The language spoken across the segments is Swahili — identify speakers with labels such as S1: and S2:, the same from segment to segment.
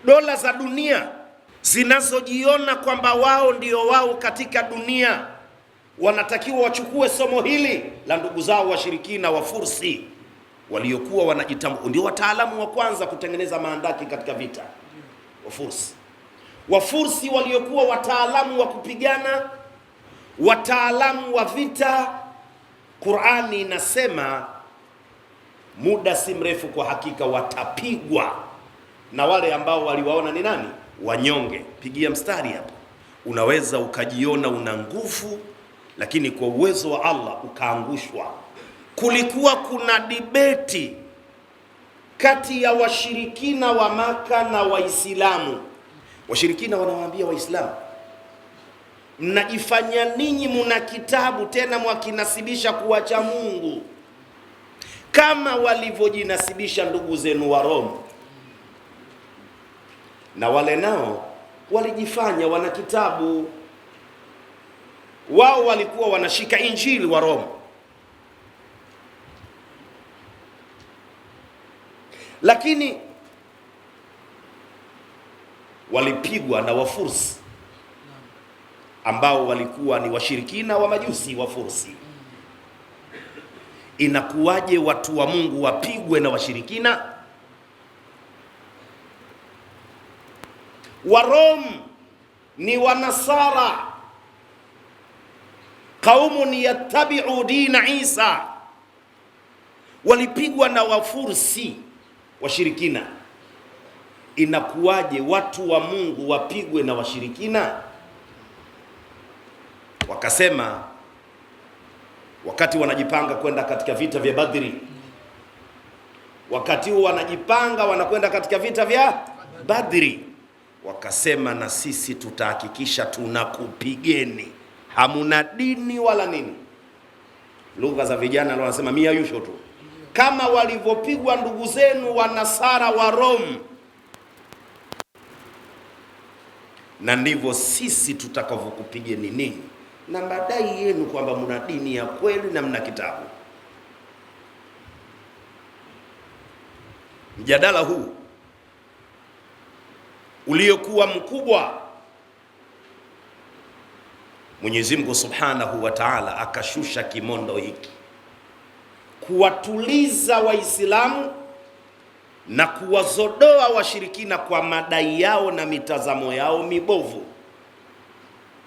S1: Dola za dunia zinazojiona kwamba wao ndio wao katika dunia wanatakiwa wachukue somo hili la ndugu zao washirikina wa Fursi waliokuwa wanajitambua ndio wataalamu wa kwanza kutengeneza maandaki katika vita. Wafursi waliokuwa wataalamu wa kupigana, wataalamu wa vita. Qur'ani inasema muda si mrefu kwa hakika watapigwa na wale ambao waliwaona ni nani? Wanyonge. Pigia mstari hapo. Unaweza ukajiona una nguvu, lakini kwa uwezo wa Allah ukaangushwa. Kulikuwa kuna dibeti kati ya washirikina wa Maka na Waislamu. Washirikina wanawaambia Waislamu, mnajifanya ninyi muna kitabu tena mwakinasibisha kuwacha Mungu kama walivyojinasibisha ndugu zenu wa Roma. Na wale nao walijifanya wana kitabu. Wao walikuwa wanashika Injili wa Roma, lakini walipigwa na Wafursi ambao walikuwa ni washirikina wa majusi wa Fursi. Inakuwaje watu wa Mungu wapigwe na washirikina? Warom ni Wanasara, qaumun yattabi'u dina Isa, walipigwa na Wafursi washirikina. Inakuwaje watu wa Mungu wapigwe na washirikina? Wakasema wakati wanajipanga kwenda katika vita vya Badri, wakati huo wanajipanga wanakwenda katika vita vya Badri, wakasema na sisi tutahakikisha tunakupigeni, hamuna dini wala nini. Lugha za vijana leo wanasema mia yusho tu. Kama walivyopigwa ndugu zenu wa Nasara wa Rome, na ndivyo sisi tutakavyokupigeni ninyi, na madai yenu kwamba mna dini ya kweli na mna kitabu. Mjadala huu uliokuwa mkubwa, Mwenyezi Mungu Subhanahu wa Ta'ala akashusha kimondo hiki kuwatuliza Waislamu na kuwazodoa washirikina kwa madai yao na mitazamo yao mibovu,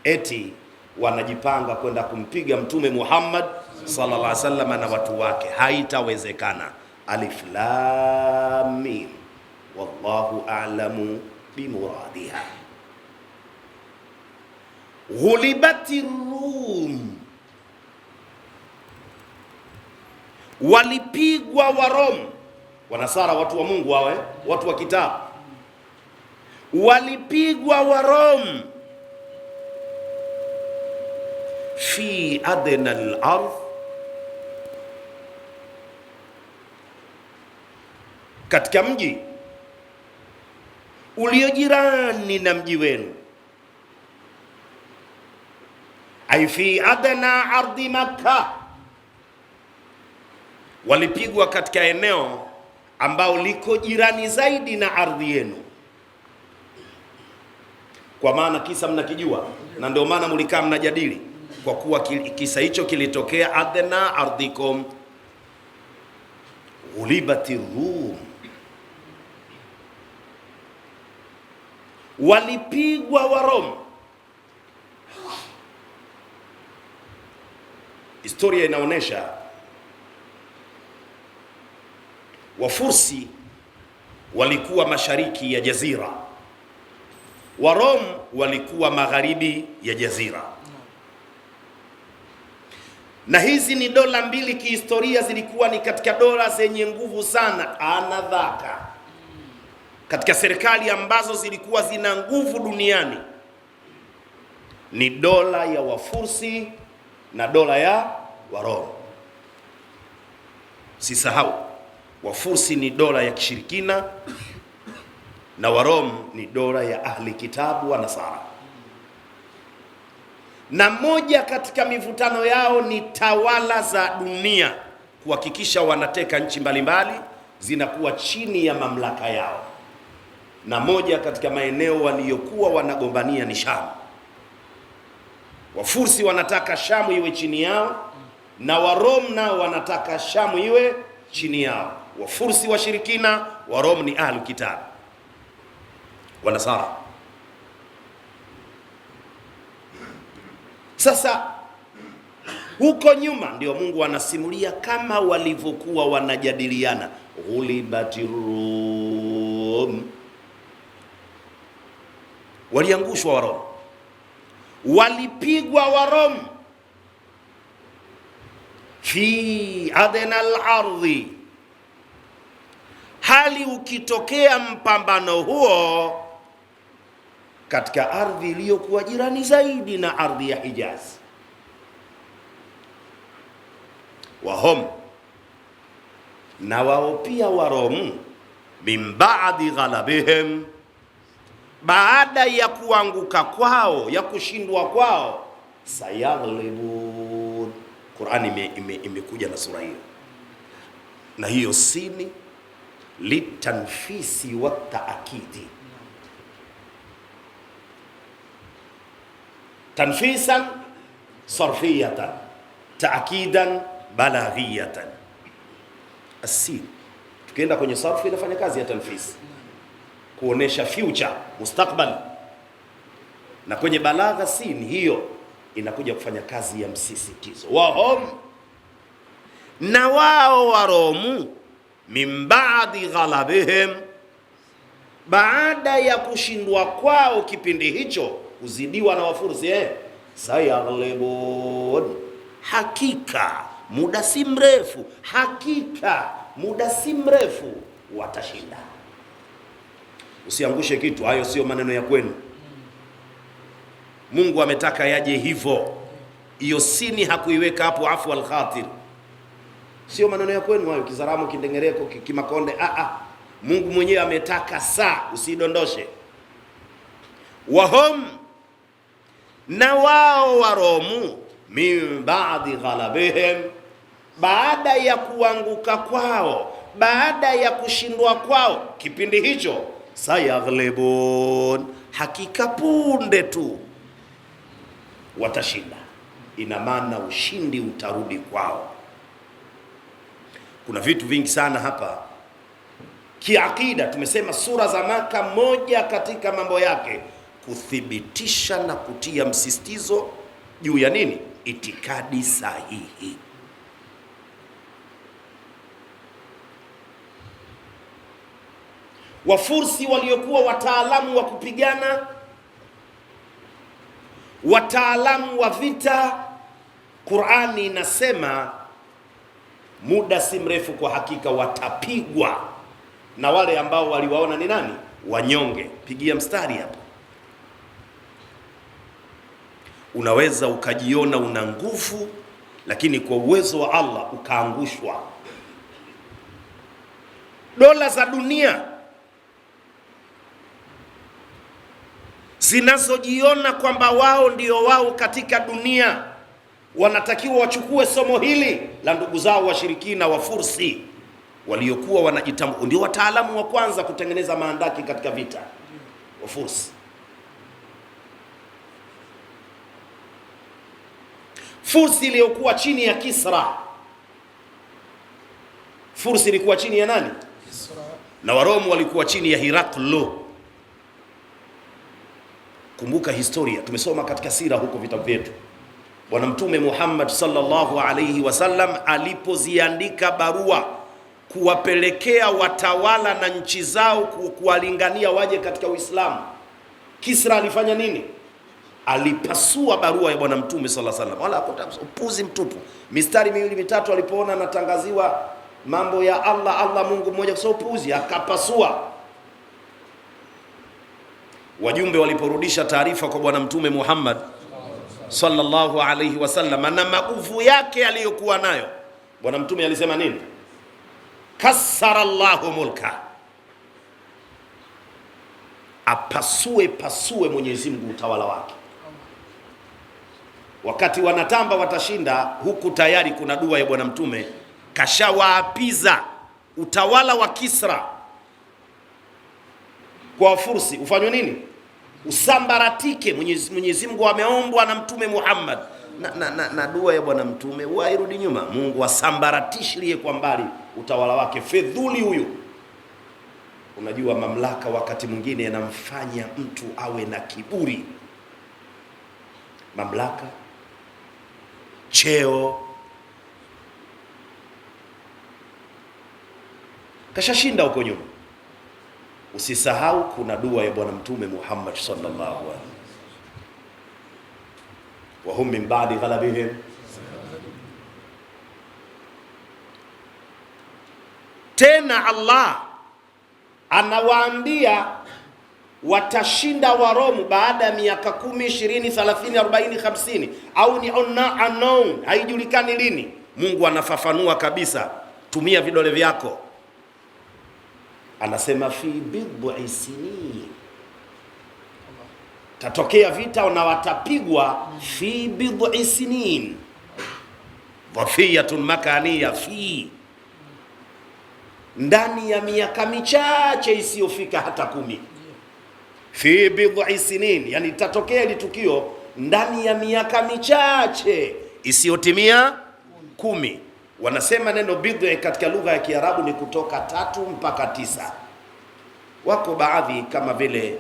S1: eti wanajipanga kwenda kumpiga Mtume Muhammad sallallahu alaihi wasallam na watu wake. Haitawezekana. Alif Lam Mim, wallahu a'lamu bimuradiha. Ghulibati Rum, walipigwa wa Rom. Wanasara, watu wa Mungu wawe watu wa kitabu, walipigwa wa Rom fi adna al-ardh, katika mji uliojirani na mji wenu. Ay fi adna ardi Makkah, walipigwa katika eneo ambao liko jirani zaidi na ardhi yenu. Kwa maana kisa mnakijua, na ndio maana mlikaa mnajadili, kwa kuwa kisa hicho kilitokea adna ardikum. Ghulibati Rum, walipigwa wa Roma. Historia inaonyesha Wafursi walikuwa mashariki ya jazira, wa Rom walikuwa magharibi ya jazira. Na hizi ni dola mbili kihistoria zilikuwa ni katika dola zenye nguvu sana anadhaka, katika serikali ambazo zilikuwa zina nguvu duniani ni dola ya Wafursi na dola ya Warom. Sisahau, Wafursi ni dola ya kishirikina na Warom ni dola ya ahli kitabu wa Nasara. Na moja katika mivutano yao ni tawala za dunia, kuhakikisha wanateka nchi mbalimbali zinakuwa chini ya mamlaka yao. na moja katika maeneo waliyokuwa wanagombania ni Sham. Wafursi wanataka Shamu iwe chini yao na Warom nao wanataka Shamu iwe chini yao. Wafursi washirikina, Warom ni ahlu kitab, Wanasara. Sasa huko nyuma ndio Mungu anasimulia kama walivyokuwa wanajadiliana, ghulibatir Rum, waliangushwa Warom, walipigwa Warom fi adna al-ardhi. Hali ukitokea mpambano huo katika ardhi iliyokuwa jirani zaidi na ardhi ya Hijaz. Wahum, na wao pia Warom, min ba'di ghalabihim, baada ya kuanguka kwao, ya kushindwa kwao, sayaghlibun. Qur'ani imekuja na sura hiyo, na hiyo sini litanfisi wa taakidi, tanfisan sarfiyatan, taakidan balaghiyatan. Asin, tukienda kwenye sarfu inafanya kazi ya tanfisi, kuonesha future, mustakbal, na kwenye balagha sin hiyo inakuja kufanya kazi ya msisitizo. Wahum, na wao Waromu, min ba'di ghalabihim, baada ya kushindwa kwao kipindi hicho, kuzidiwa na Wafursi, sayaghlibun, hakika muda si mrefu, hakika muda si mrefu watashinda. Usiangushe kitu, hayo sio maneno ya kwenu. Mungu ametaka yaje hivyo. Hiyo sini hakuiweka hapo afu al-khatir, sio maneno ya kwenu hayo, Kizaramo, Kindengereko, Kimakonde. Mungu mwenyewe ametaka, saa usidondoshe. Wahum, na wao Waromu, min ba'di ghalabihim, baada ya kuanguka kwao, baada ya kushindwa kwao kipindi hicho, sayaghlibun, hakika punde tu watashinda. Ina maana ushindi utarudi kwao. Kuna vitu vingi sana hapa kiakida. Tumesema sura za Maka, moja katika mambo yake kuthibitisha na kutia msisitizo juu ya nini? Itikadi sahihi. Wafursi waliokuwa wataalamu wa kupigana, wataalamu wa vita, Qur'ani inasema muda si mrefu kwa hakika watapigwa na wale ambao waliwaona ni nani? Wanyonge. Pigia mstari hapo. Unaweza ukajiona una nguvu, lakini kwa uwezo wa Allah ukaangushwa. Dola za dunia zinazojiona kwamba wao ndio wao katika dunia, wanatakiwa wachukue somo hili la ndugu zao washirikina Wafursi waliokuwa wanajitambua ndio wataalamu wa kwanza kutengeneza maandaki katika vita. Wafursi, Fursi iliyokuwa chini ya Kisra. Fursi ilikuwa chini ya nani? Kisra. Na Waromu walikuwa chini ya Heraklo. Kumbuka historia, tumesoma katika sira huko vitabu vyetu. Bwana Mtume Muhammad sallallahu alayhi wasallam alipoziandika barua kuwapelekea watawala na nchi zao kuwalingania waje katika Uislamu, Kisra alifanya nini? Alipasua barua ya Bwana Mtume sallallahu alayhi wasallam, wala upuzi mtupu. Mistari miwili mitatu alipoona anatangaziwa mambo ya Allah Mungu mmoja, kwa upuzi akapasua. Wajumbe waliporudisha taarifa kwa Bwana Mtume Muhammad sallallahu alayhi wasallam na maguvu yake aliyokuwa nayo, Bwana Mtume alisema nini? Kassara Allahu mulka, pasue Mwenyezi Mungu utawala wake. Wakati wanatamba watashinda, huku tayari kuna dua ya Bwana Mtume, kashawaapiza utawala wa Kisra kwa Wafursi ufanywe nini? Usambaratike. Mwenyezi Mungu ameombwa na Mtume Muhammad na dua ya bwana Mtume wairudi nyuma, Mungu asambaratishilie kwa mbali utawala wake fedhuli huyu. Unajua mamlaka wakati mwingine yanamfanya mtu awe na kiburi. Mamlaka, cheo, kashashinda huko nyuma. Usisahau kuna dua ya bwana Mtume Muhammad sallallahu alaihi wasallam, wa hum min ba'di ghalabihim. Tena Allah anawaambia watashinda Waromu baada ya miaka 10, 20, 30, 40, 50 au ni unknown, haijulikani lini. Mungu anafafanua kabisa, tumia vidole vyako. Anasema fi bid'i sinin, tatokea vita na watapigwa fi bid'i sinin, dhafiyatun makaniya, fi ndani ya miaka michache isiyofika hata 10. Fi bid'i sinin, yani tatokea ile tukio ndani ya miaka michache isiyotimia 10. Wanasema neno bid'i katika lugha ya Kiarabu ni kutoka 3 mpaka 9. Wako baadhi kama vile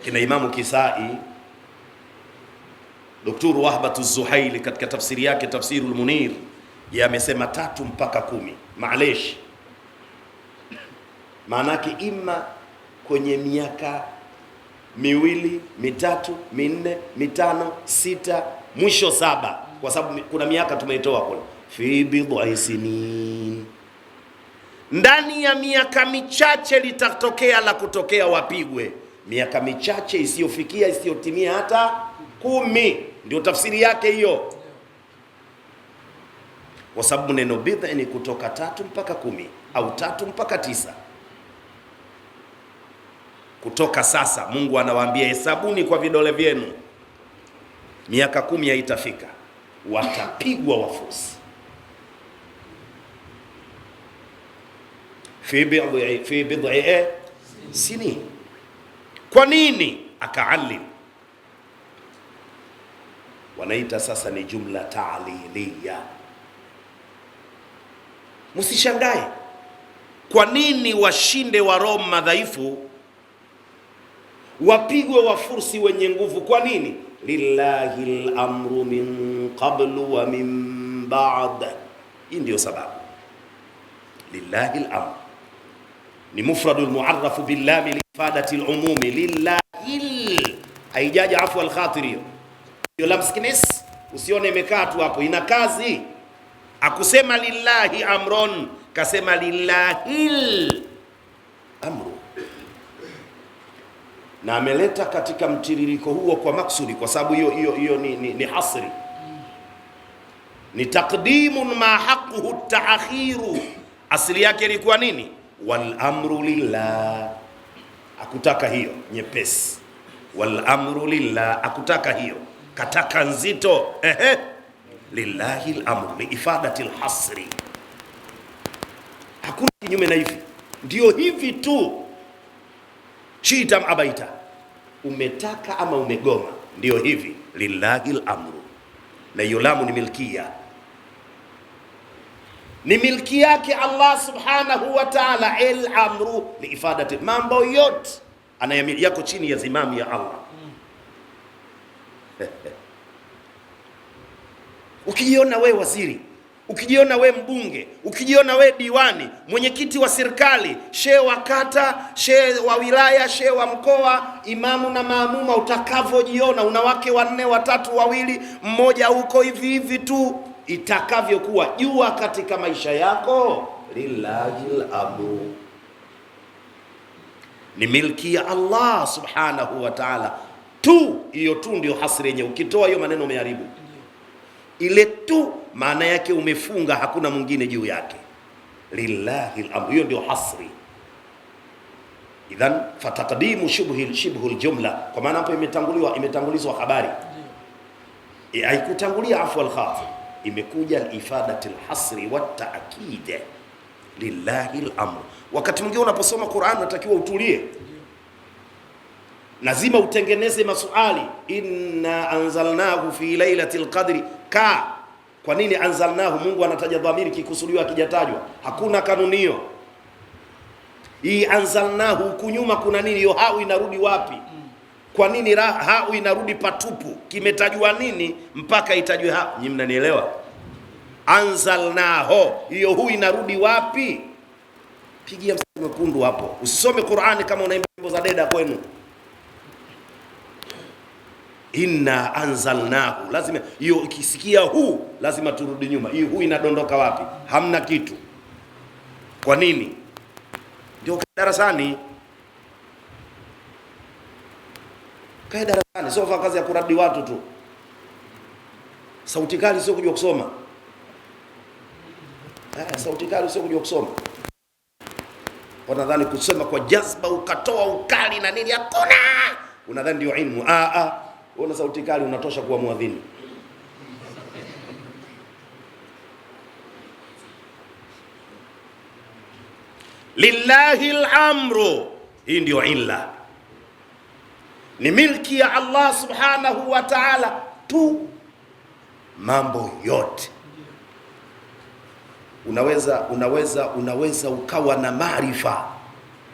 S1: kina Imamu Kisai, Dr. Wahbatu Zuhaili katika tafsiri yake Tafsirul Munir, yeye amesema 3 mpaka 10. Maalesh, maanake ima kwenye miaka 2, 3, 4, 5, 6, mwisho 7, kwa sababu kuna miaka tumeitoa kule. Fi bid'i sinin, ndani ya miaka michache litatokea la kutokea wapigwe. Miaka michache isiyofikia isiyotimia hata 10, ndio tafsiri yake hiyo, kwa sababu neno bid'a ni kutoka 3 mpaka 10 au 3 mpaka 9. Kutoka sasa Mungu anawaambia hesabuni kwa vidole vyenu, miaka 10 haitafika, watapigwa Wafursi. Fi bid'i sinin. Kwa nini? Akaalim, wanaita sasa ni jumla ta'liliya. Msishangae kwa nini washinde wa Roma madhaifu, wapigwe Wafursi wenye nguvu. Kwa nini? Lillahi al-amru min qablu wa min ba'd. Hii ndio sababu. Lillahi al-amru ni mufradul muarrafu billahi liifadati al-umumi. Lillahi haijaja afu al-khatir, hiyo lamskines usione imekaa tu hapo, ina kazi. Akusema lillahi amron, kasema lillahi amru, na ameleta katika mtiririko huo kwa maksudi, kwa sababu hiyo ni hasri, ni taqdimun ma haqquhu ta'khiru. Asili yake ilikuwa nini? Wal amru lillah, akutaka hiyo nyepesi. Wal amru lillah, akutaka hiyo, kataka nzito. Lillahi al-amru liifadati al-hasri, hakuna kinyume na hivi. Ndio hivi tu, chita abaita, umetaka ama umegoma, ndio hivi. Lillahi al-amru, na hiyo lamu ni milkia, ni milki yake Allah subhanahu wa ta'ala. Al-amru liifadati, mambo yote anayamiliki yako chini ya zimami ya Allah. Ukijiona we waziri, ukijiona we mbunge, ukijiona we diwani, mwenyekiti wa serikali, shehe wa kata, shehe wa wilaya, shehe wa mkoa, imamu na maamuma, utakavyojiona, una wake 4, 3, 2, mmoja huko hivi hivi tu, itakavyokuwa, jua katika maisha yako lillahi al-amru, ni milki ya Allah subhanahu wa ta'ala tu. Hiyo tu ndio hasri yenye, ukitoa hiyo maneno umeharibu. Ile tu maana yake umefunga, hakuna mwingine juu yake. Lillahi al-amru, hiyo ndio hasri. Idhan fataqdimu shibhul jumla, kwa maana hapo imetangulizwa habari, haikutangulia afu al-khatir, imekuja ifadati al-hasri wa ta'kid. Lillahi al-amru. Wakati mwingine unaposoma Qur'an unatakiwa utulie, lazima utengeneze maswali. Inna anzalnahu fi lailatul qadri kwa nini anzalnahu? Mungu anataja dhamiri kikusudiwa kijatajwa, hakuna kanuni hiyo. Hii anzalnahu kunyuma kuna nini? Hiyo hau inarudi wapi? Kwa nini hau inarudi patupu? Kimetajwa nini mpaka itajwe hau? Nyinyi mnanielewa? Anzalnahu, hiyo hu inarudi wapi? Pigia mstari mwekundu hapo. Usisome Qur'ani kama unaimba nyimbo za deda kwenu. Inna anzalnahu, lazima hiyo ukisikia hu lazima turudi nyuma. Hiyo hu inadondoka wapi? Hamna kitu. Kwa nini? Ndio darasani. Kae darasani, sio kazi ya kuradi watu tu. Sauti kali sio kujua kusoma. Sauti kali sio kujua kusoma. Wanadhani kusema kwa jazba ukatoa ukali na nini, hakuna. Unadhani ndio ilmu. Una sauti kali unatosha kuwa muadhini. Lillahi al-amru, hii ndio illa. Ni milki ya Allah subhanahu wa ta'ala tu mambo yote. Unaweza ukawa na maarifa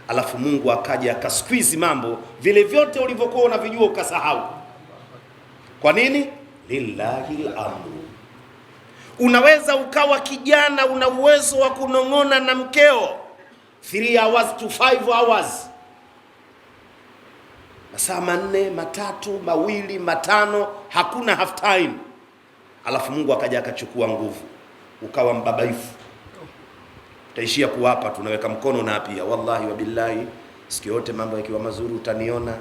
S1: alafu Mungu akaja akasqueeze mambo vile vyote ulivyokuwa unavijua ukasahau. Kwa nini? Lillahi al-amru. Unaweza ukawa kijana una uwezo wa kunong'ona na mkeo 3 hours to 5 hours, masaa 4, 3, 2, 5, hakuna half time, alafu Mungu akaja akachukua nguvu ukawa mbabaifu. Utaishia kuwapa, tunaweka mkono na pia wallahi wa billahi, siku yote mambo yakiwa mazuri utaniona.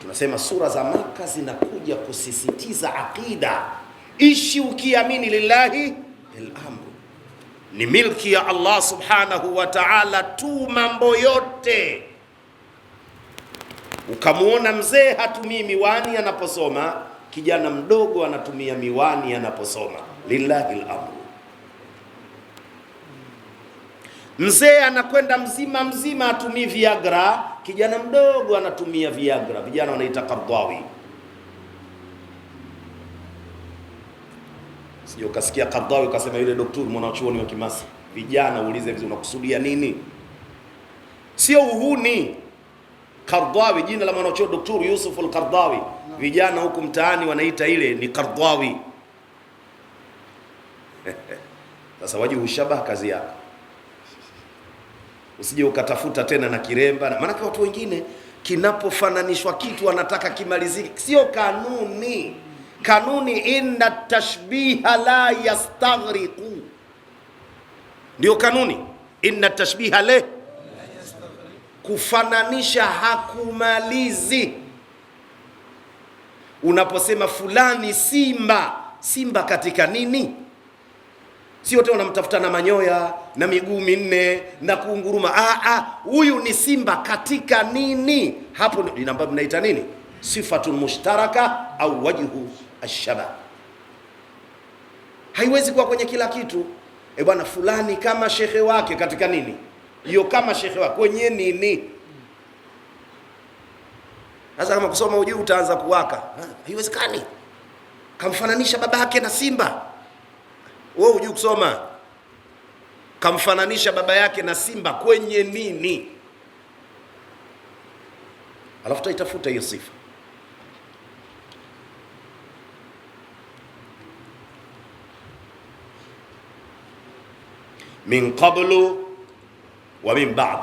S1: Tunasema sura za Maka zinakuja kusisitiza akida. Ishi ukiamini lillahi al-amru, ni milki ya Allah subhanahu wa ta'ala tu mambo yote. Ukamuona mzee hatumii miwani anaposoma, kijana mdogo anatumia miwani anaposoma. Lillahi al-amru. Mzee anakwenda mzima atumii Viagra, kijana mdogo anatumia Viagra. Vijana wanaita Qardawi. Sio kasikia Qardawi ukasema yule daktari mwanachuoni wa Kimasi. Vijana uulize vizuri unakusudia nini? Sio uhuni. Qardawi jina la mwanachuoni Daktari Yusuf al-Qardawi. Vijana huku mtaani wanaita ile ni Qardawi. Sasa waje ushabaha kazi yako. Usije ukatafuta tena na kiremba. Maana watu wengine kinapofananishwa kitu wanataka kimalizike. Sio kanuni. Kanuni inna tashbiha la yastaghriqu. Ndio kanuni. Inna tashbiha la kufananisha hakumalizi. Unaposema fulani simba katika nini? Sio wote wanamtafuta na manyoya na miguu minne na kuunguruma. Huyu ni simba katika nini? Hapo ndio mnaita nini? Sifatul mushtaraka au wajhu ashaba. Haiwezi kuwa kwenye kila kitu. Bwana fulani kama shekhe wake katika nini? Hiyo kama shekhe wake kwenye nini? Sasa kama kusoma ujui utaanza kuwaka. Haiwezekani. Kamfananisha baba yake na simba. Wewe hujui kusoma. Kamfananisha baba yake na simba kwenye nini? Alafu taitafuta hiyo sifa. Min qablu wa min ba'd.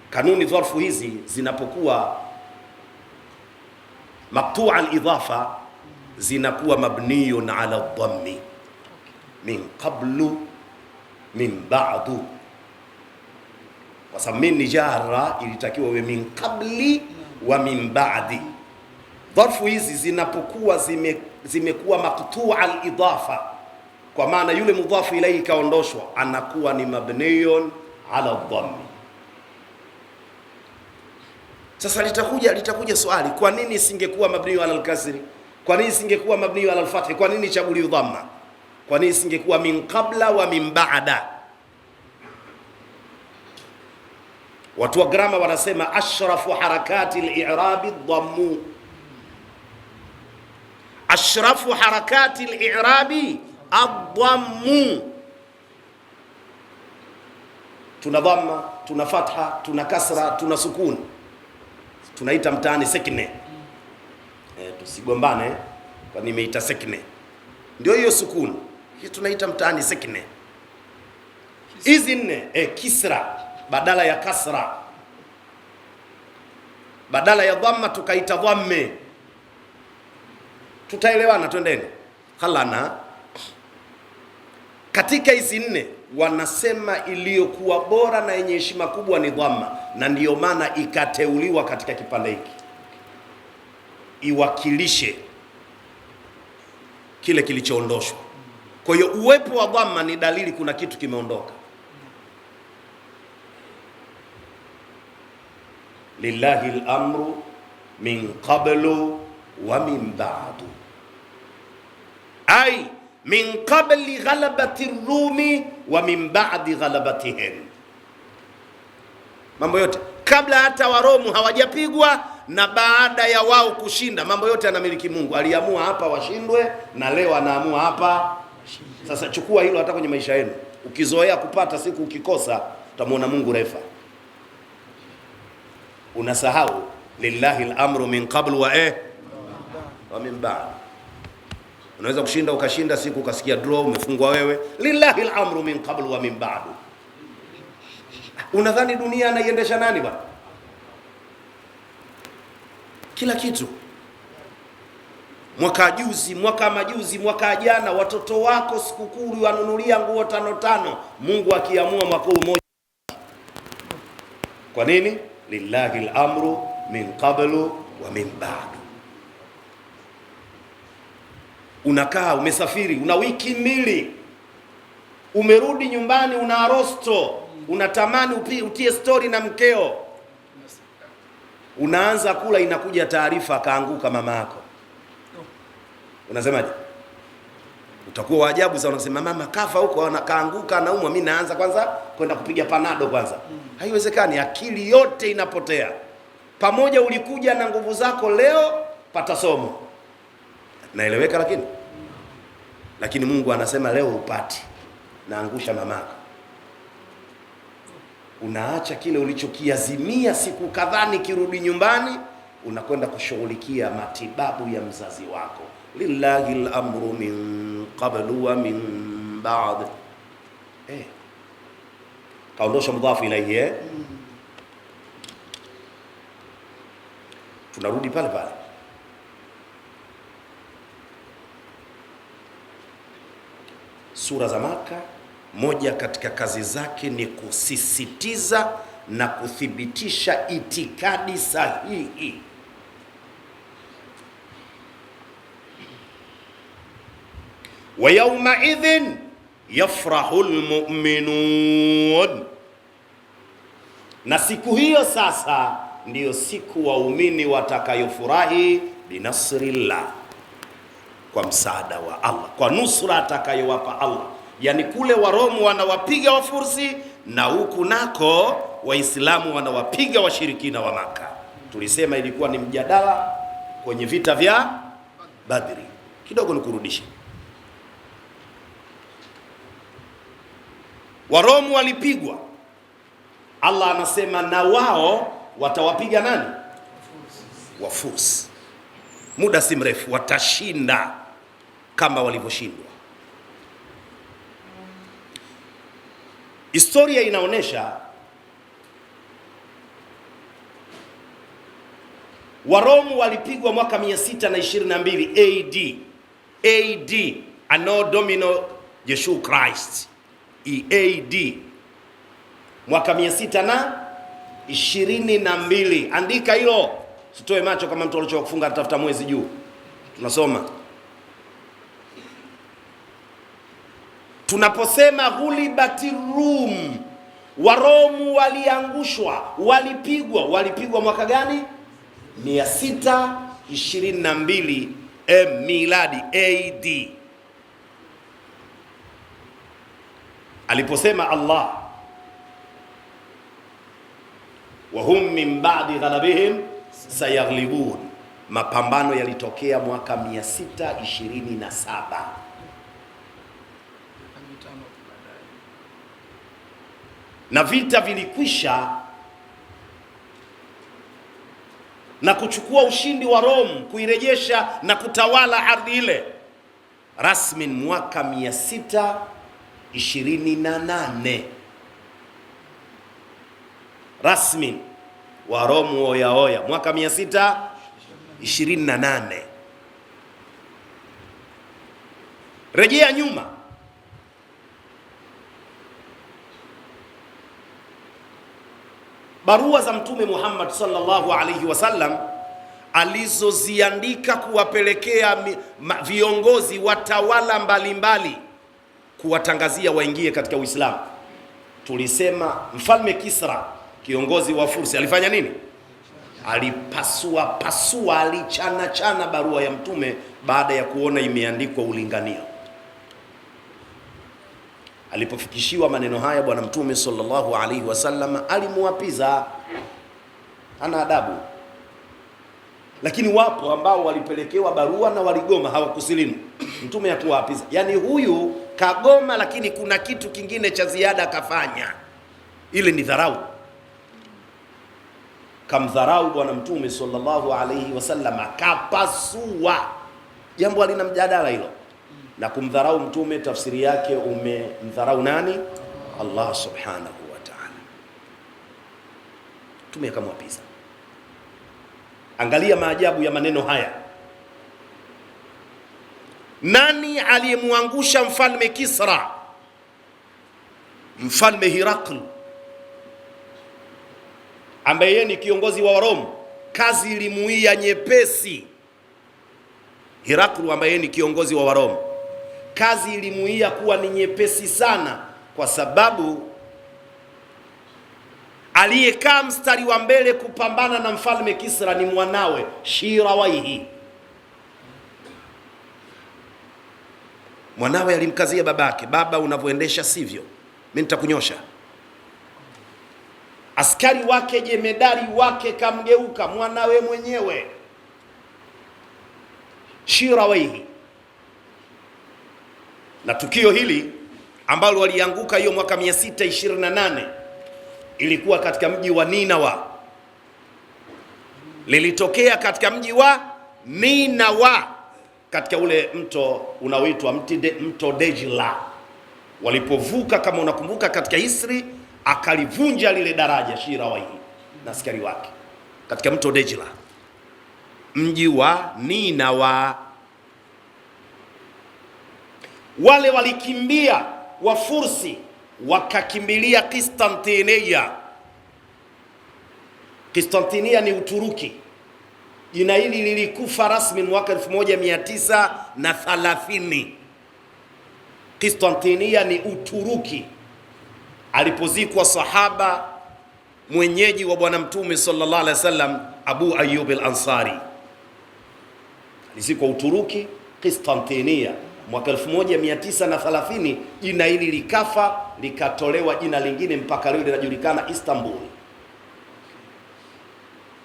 S1: Kanuni dharfu hizi zinapokuwa maqtu'a al-idhafa zinakuwa mabniyun ala dhammi. Min qablu min ba'du. Kwa sababu min jarra ilitakiwa iwe min qabli wa min ba'di. Dharfu hizi zinapokuwa zimekuwa maqtu'a al-idafa, kwa maana yule mudhafu ilayhi kaondoshwa, anakuwa ni mabniyun ala dhammi. Sasa litakuja swali, kwa nini isingekuwa mabniyu ala al-kasri? Kwa nini isingekuwa mabniyu ala al-fath? Kwa nini chaguliwa dhamma? Kwa nini isingekuwa min qabla wa min ba'da? Watu wa grama wanasema ashrafu harakati al-i'rabi dhammu. Ashrafu harakati al-i'rabi ad-dhammu. Tuna dhamma, tuna fatha, tuna kasra, tuna sukun. Tunaita mtaani sekne. Tusigombane kwa nimeita sekne. Ndio hiyo sukun. Hii tunaita mtaani sekne. Hizi nne kisra badala ya kasra, badala ya dhamma tukaita dhamme. Tutaelewana, twendeni. Halana, katika hizi nne wanasema iliyokuwa bora na yenye heshima kubwa ni dhamma, na ndiyo maana ikateuliwa katika kipande hiki iwakilishe kile kilichoondoshwa. Kwa hiyo uwepo wa dhamma ni dalili kuna kitu kimeondoka. Lillahi al-amru min qablu wa min ba'du, ay min qabli ghalabati ar-rumi wa min ba'di ghalabatihim. Mambo yote kabla hata Waromu hawajapigwa na baada ya wao kushinda, mambo yote anamiliki Mungu. Aliamua hapa washindwe na leo anaamua hapa. Sasa chukua hilo hata kwenye maisha yenu. Ukizoea kupata, siku ukikosa utamwona Mungu refa. Unasahau lillahi al-amru min qablu wa min ba'd. Unaweza kushinda ukashinda, siku ukasikia draw, umefungwa wewe. Lillahi al-amru min qablu wa min ba'd. Unadhani dunia anaiendesha nani bwana? Kila kitu. Mwaka juzi, mwaka majuzi, mwaka jana, watoto wako sikukuu wanunulia nguo 5 Mungu akiamua mwaka mmoja. Kwa nini? Lillahi al-amru min qablu wa min ba'd. Unakaa, umesafiri, una wiki mbili, umerudi nyumbani, una arosto, unatamani utie story na mkeo, unaanza kula, inakuja taarifa kaanguka mama yako. Unasemaje? Utakuwa waajabu sana, unasema mama kafa huko, kaanguka, anaumwa, mimi naanza kwanza kwenda kupiga panado kwanza. Haiwezekani, akili yote inapotea. Pamoja ulikuja na nguvu zako, leo pata somo. Naeleweka? Lakini Mungu anasema leo upati, naangusha mamako. Unaacha kile ulichokiazimia siku kadhaa, kirudi nyumbani unakwenda kushughulikia matibabu ya mzazi wako. Lillahi al-amru min qablu wa min ba'd. Kaondosha mudhafu ilayhi. Tunarudi pale pale. Sura za Maka, moja katika kazi zake ni kusisitiza na kuthibitisha itikadi sahihi. Wa yawma idhin yafrahu almu'minun, na siku hiyo sasa ndiyo siku waumini watakayofurahi binasrillah, kwa msaada wa Allah, kwa nusra atakayowapa Allah. Yani kule Waromu wanawapiga Wafursi na huku nako Waislamu wanawapiga washirikina wa Maka. Tulisema ilikuwa ni mjadala kwenye vita vya Badri. Kidogo nikurudishe. Waromu walipigwa, Allah anasema na wao watawapiga nani? Wafursi. Muda si mrefu watashinda kama walivyoshindwa. Historia inaonyesha Waromu walipigwa mwaka 622 AD, Anno Domino Jesu Christ, AD, mwaka 622. Andika hilo, sitoe macho kama mtu alichokuwa kufunga atafuta mwezi juu. Tunasoma. Tunaposema ghulibati Rum, Waromu waliangushwa, walipigwa mwaka gani? 622 miladi AD. Aliposema Allah wa hum min ba'di ghalabihim sayaghlibun. Mapambano yalitokea mwaka 627 na vita vilikwisha na kuchukua ushindi wa Rome, kuirejesha na kutawala ardhi ile rasmi mwaka 628. Rasmi wa Rome oya mwaka 628. Rejea nyuma, barua za Mtume Muhammad sallallahu alaihi wasallam alizoziandika kuwapelekea viongozi watawala mbalimbali kuwatangazia waingie katika Uislamu. Tulisema mfalme Kisra, kiongozi wa Fursi, alifanya nini? Alipasua, alichana barua ya Mtume baada ya kuona imeandikwa ulinganio. Alipofikishiwa maneno haya, bwana Mtume sallallahu alaihi wasallam alimuapiza, ana adabu. Lakini wapo ambao walipelekewa barua na waligoma, hawakusilimu. Mtume hakuwaapiza, yani huyu kagoma, lakini kuna kitu kingine cha ziada kafanya. Ile ni dharau. Kamdharau bwana Mtume sallallahu alaihi wasallam, akapasua. Jambo halina mjadala hilo. Na kumdharau Mtume, tafsiri yake umemdharau nani? Allah subhanahu wa ta'ala. Mtume akamwapiza. Angalia maajabu ya maneno haya. Nani aliyemwangusha mfalme Kisra? Mfalme Hirakl, ambaye ni kiongozi wa Rome. Kazi ilimuia nyepesi. Hirakl ambaye ni kiongozi wa Rome, kazi ilimuia kuwa ni nyepesi sana, kwa sababu aliyekaa mstari wa mbele kupambana na mfalme Kisra ni mwanawe Shirawaihi. Mwanawe alimkazia babake, baba, unavyoendesha sivyo, mimi nitakunyosha. Askari wake, jemedari wake, kamgeuka mwanawe mwenyewe Shirawaihi. Na tukio hili ambalo walianguka hiyo mwaka 628 ilikuwa katika mji wa Ninawa. Lilitokea katika mji wa Ninawa, katika ule mto unaoitwa mto Dejla. Walipovuka, kama unakumbuka, katika Hisri, akalivunja lile daraja Shirawaihi na askari wake katika mto Dejla, mji wa Ninawa. Wale walikimbia Wafursi, wakakimbilia Konstantinia. Konstantinia ni Uturuki. Jina hili lilikufa rasmi mwaka 1930. Konstantinia ni Uturuki, alipozikwa sahaba mwenyeji wa bwana Mtume sallallahu alaihi wasallam, Abu Ayyub al-Ansari. Alizikwa Uturuki, Konstantinia mwaka 1930. Jina hili likafa, likatolewa jina lingine mpaka leo linajulikana Istanbul.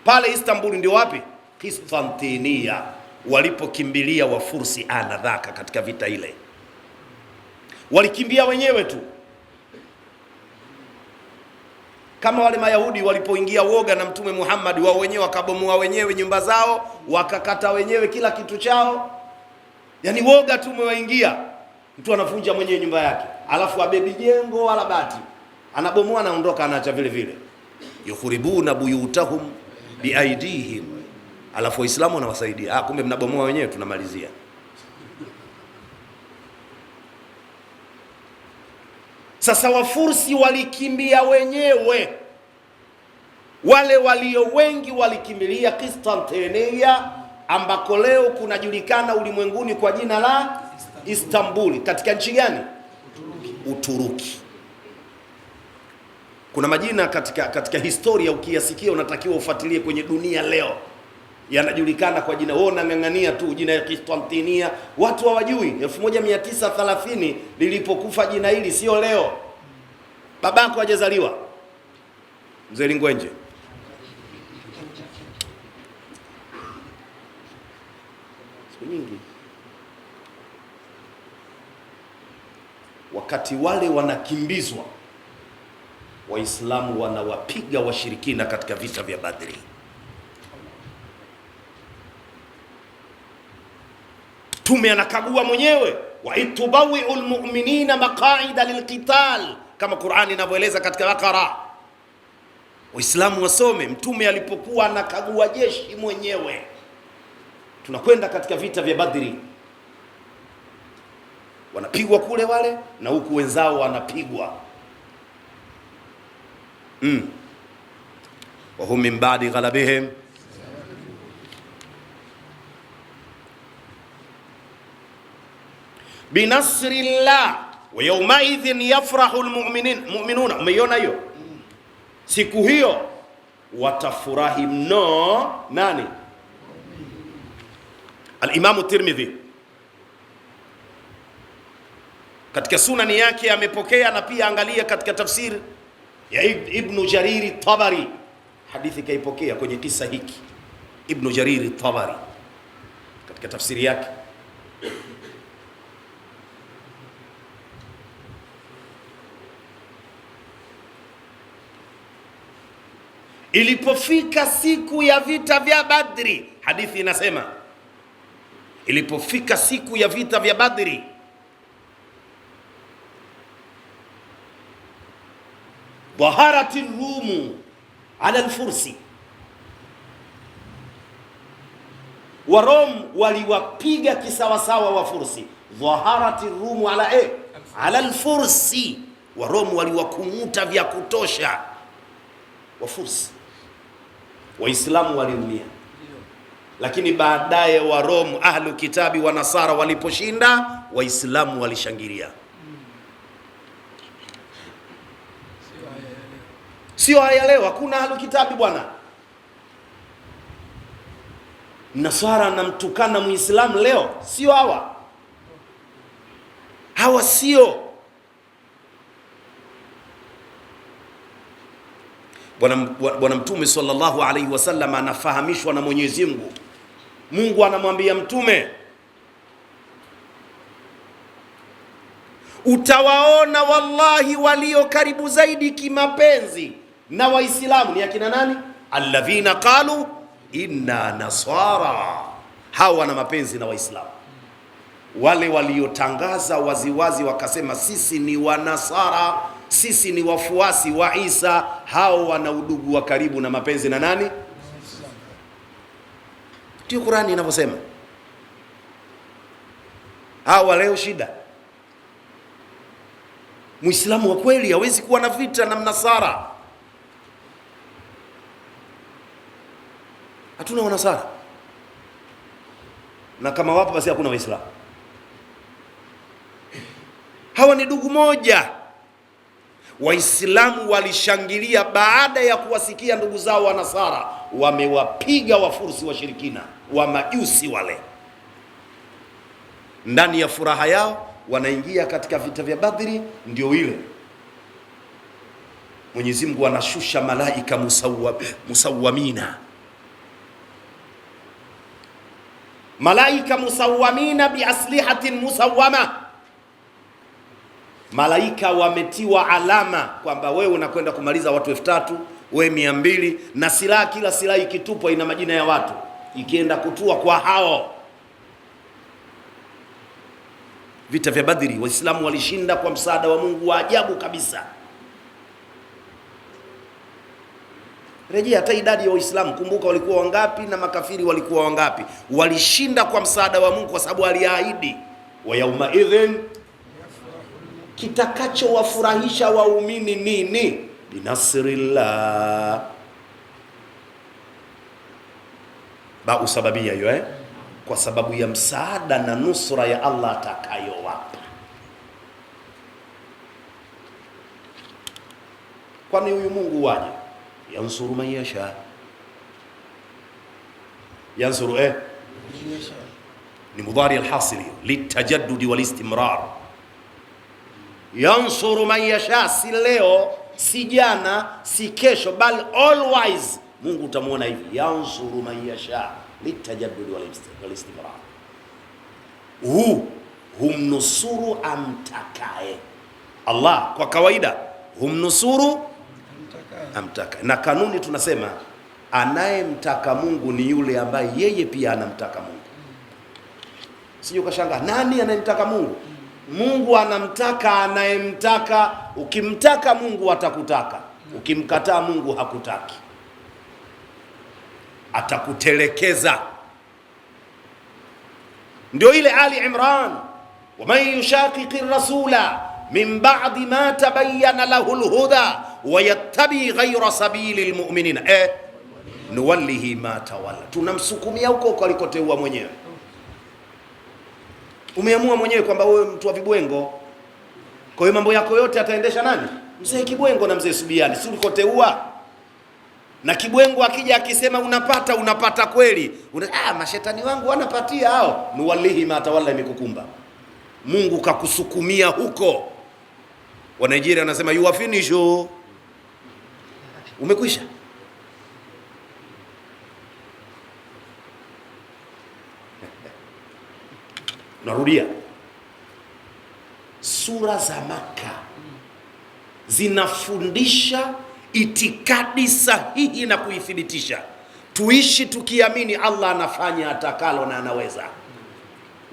S1: Pale Istanbul ndio wapi? Konstantinia, walipokimbilia Wafursi anadhaka katika vita ile. Walikimbia wenyewe tu, kama wale Mayahudi walipoingia woga na Mtume Muhammad, wao wenyewe wakabomoa wenyewe nyumba zao, wakakata wenyewe kila kitu chao. Yani woga tu umewaingia, mtu anavunja mwenyewe nyumba yake, alafu abebi jengo wala bati, anabomoa, anaondoka, anaacha vile vile. Yukhuribuna buyutahum biaidihim, alafu Waislamu wanawasaidia. Kumbe mnabomoa wenyewe, tunamalizia. Sasa Wafursi walikimbia wenyewe, wale walio wengi walikimbilia Konstantinia, ambako leo kunajulikana ulimwenguni kwa jina la Istanbuli. Katika nchi gani? Uturuki. Kuna majina katika historia ukiyasikia unatakiwa ufuatilie kwenye dunia leo, yanajulikana kwa jina. Wewe unang'ang'ania tu jina la Konstantinia, watu hawajui 1930 lilipokufa jina hili, sio leo. Babako hajazaliwa, Mzee Lingwenje, nyingi. Wakati wale wanakimbizwa, Waislamu wanawapiga washirikina katika vita vya Badri. Mtume anakagua mwenyewe, wa itubawi'ul mu'minina maqa'ida lilqital, kama Qur'ani inavyoeleza katika Bakara. Waislamu wasome Mtume alipokuwa anakagua jeshi mwenyewe. Tunakwenda katika vita vya Badri, wanapigwa kule wale na huku wenzao wanapigwa. Wa hum min ba'di ghalabihim binasrillah wa yawma idhin yafrahu almu'minuna. Umeiona hiyo? Siku hiyo watafurahi mno nani? Al-Imam Tirmidhi katika sunani yake amepokea, na pia angalia katika tafsiri ya Ibn Jariri Tabari, hadithi kaipokea kwenye kisa hiki. Ibn Jariri Tabari katika tafsiri yake, ilipofika siku ya vita vya Badri, hadithi inasema ilipofika siku ya vita vya Badri, dhaharati rumu ala alfursi, Warom waliwapiga kisawasawa wa Fursi. Dhaharati rumu ala ala alfursi, Warom waliwakumuta vya kutosha wa Fursi. Waislamu waliumia, lakini baadaye Warom, ahlu kitabi wa Nasara waliposhinda, Waislamu walishangilia. Sio haya leo, hakuna ahlu kitabi bwana. Nasara anamtukana Muislamu leo, sio hawa sio. Bwana Mtume sallallahu alaihi wasallam anafahamishwa na Mwenyezi Mungu. Mungu anamwambia Mtume, utawaona wallahi walio karibu zaidi kimapenzi na Waislamu ni akina nani? Alladhina qalu inna nasara, hawa wana mapenzi na Waislamu. Wale waliotangaza waziwazi wakasema sisi ni Wanasara, sisi ni wafuasi wa Isa, hao wana udugu wa karibu na mapenzi na nani? Ndio Qur'ani inavyosema. Hawa leo shida, Muislamu wa kweli hawezi kuwa na vita na Mnasara. Hatuna Wanasara, na kama wapo basi hakuna Waislamu. Hawa ni ndugu moja. Waislamu walishangilia baada ya kuwasikia ndugu zao Wanasara wamewapiga Wafursi washirikina wa Majusi wale. Ndani ya furaha yao wanaingia katika vita vya Badri. Ndio ile Mwenyezi Mungu anashusha malaika musawwamina, malaika musawwamina bi aslihatin musawwama, malaika wametiwa alama kwamba wewe unakwenda kumaliza watu 3000, wewe 200, na silaha, kila silaha ikitupwa ina majina ya watu, ikienda kutua kwa hao. Vita vya Badri Waislamu walishinda kwa msaada wa Mungu wa ajabu kabisa. Rejea hata idadi ya Waislamu, kumbuka walikuwa wangapi na makafiri walikuwa wangapi. Walishinda kwa msaada wa Mungu kwa sababu aliahidi, wa yauma idhin, kitakachowafurahisha waumini nini? Binasrillah. Ba sababia hiyo kwa sababu ya msaada na nusra ya Allah atakayowapa. Kwani huyu Mungu waje yansuru man yasha, yansuru ni mudhari alhasili litajaddudi walistimrar. Yansuru man yasha, si leo, si jana, si kesho, bali always Mungu utamuona hivi, yansuru man yasha litajaddudi walistimrar. humnusuru amtakaye. Allah kwa kawaida humnusuru amtakaye, na kanuni tunasema anayemtaka Mungu ni yule ambaye yeye pia anamtaka Mungu. Sio kashangaa nani anayemtaka Mungu? Mungu anamtaka anayemtaka. Ukimtaka Mungu atakutaka, ukimkataa Mungu hakutaki, atakutelekeza. Ndio ile Ali Imran, waman yushaqiqi rasula min ba'di ma tabayyana lahu alhuda wa yattabi ghayra sabili almu'minina nuwallihi ma tawalla. Tunamsukumia huko alikoteua mwenyewe. Umeamua mwenyewe kwamba wewe mtu wa vibwengo, kwa hiyo mambo yako yote ataendesha nani? Mzee Kibwengo na mzee Subiani, si ulikoteua? Na Kibwengo akija akisema unapata kweli, mashetani wangu wanapatia hao, nuwallihi ma tawalla, imekukumba. Mungu kakusukumia huko. Wa Nigeria wanasema you are finished, umekwisha. Narudia, sura za Maka zinafundisha itikadi sahihi na kuithibitisha. Tuishi tukiamini Allah anafanya atakalo na anaweza.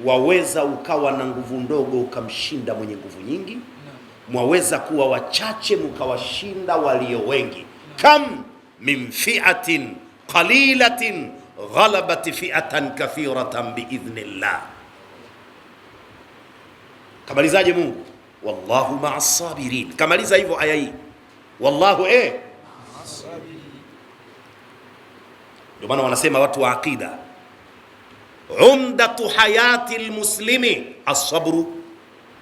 S1: Waweza ukawa na nguvu ndogo ukamshinda mwenye nguvu nyingi, mwaweza kuwa wachache mkawashinda walio wengi. Kam min fi'atin qalilatin ghalabat fi'atan kathiratan biidhnillah. Kamalizaje Mungu? Wallahu ma'as sabirin. Kamaliza hivyo aya hii, wallahu ma'as sabirin. Ndio maana wanasema watu wa aqida, umdatu hayati almuslimi as-sabru